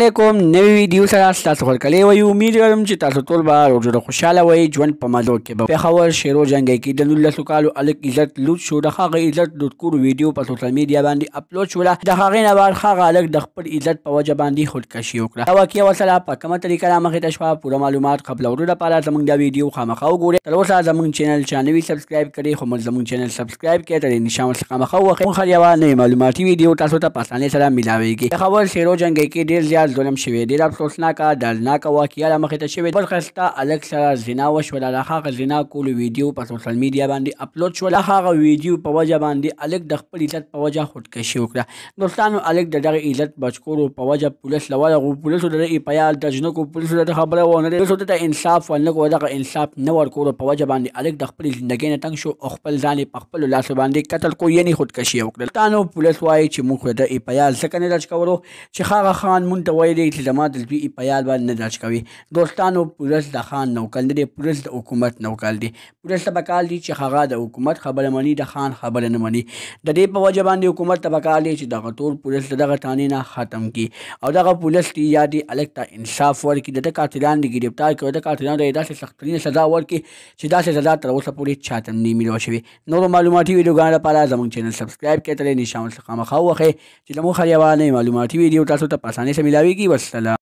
علیکم نوی ویډیو سره تاسو ورکلی وی امید لرم چې تاسو ټول به روزه خوشحاله وئ ژوند په مزو کې به پېښور شیرو جنګي کې د 19 کالو الک عزت لوټ شو د هغه عزت لوټ کړو ویډیو په سوشل میډیا باندې اپلوډ شوله د هغې نه بعد هغه الک د خپل عزت په وجه باندې خودکشي وکړه دا واقعه ورسره په کومه طریقه رامخې ته شوه پوره معلومات خپلولو لپاره زموږ دا ویډیو خامخا وګورئ تر اوسه زموږ چینل چا نه وي سبسکرایب کړی خو موږ زموږ چینل سبسکرایب کړئ تر نشان ورڅخه خامخا ووهئ موږ یوه نوې معلوماتي ویډیو تاسو ته په اسانۍ سره میلاویږي د پېښور شیرو جنګي کې ډېر زیات ظلم شوی ډېر افسوسناکه دردناکه واقعه رامخې ته شوې بل ښایسته الک سره زنا وشوله د هغه زنا کولو ویډیو په سوشل میډیا باندې اپلوډ شوله هغه ویډیو په وجه باندې الک د خپل عزت په وجه خودکشي وکړه دوستانو الک د دغه عزت بچ کولو په وجه پولیس له ورغلو پولیسو د ده اپیال درج نه کړو پولیسو ته خبره ونه کړه پولیسو ته انصاف ونه کړو دغه انصاف نه ورکولو په وجه باندې الک د خپلې زندګۍ نه تنګ شو او خپل ځان یې په خپلو لاسو باندې قتل کړو یعنې خودکشي یې وکړه دوستانو پولیس وایي چې موږ د اپیال ځکه نه درج کولو چې هغه خان مونږ ته ویلي چې زما د زوی اپیال باندې نه درج کوي دوستانو پولیس د خان نوکر نه دی پولیس د حکومت نوکر دی پولیس ته پکار دي چې هغه د حکومت خبره مني د خان خبره نه مني د دې په وجه باندې حکومت ته پکار دی چې دغه ټول پولیس د دغه تانې نه ختم کړي او دغه پولیس دي یا دي الک ته انصاف ورکړي د ده قاتلان دي ګرفتار کړي د قاتلانو ته یې داسې سختترینه سزا ورکړي چې داسې سزا تر اوسه پورې چاته نه میلاو شوې نورو معلوماتي ویډیوګانو لپاره زموږ چینل سبسکرایب کړئ تر نشان ورڅخه خامخا ووهئ چې زموږ هر یوه نوې معلوماتي ویډیو تاسو ته په اسانۍ سره میلاویږي والسلام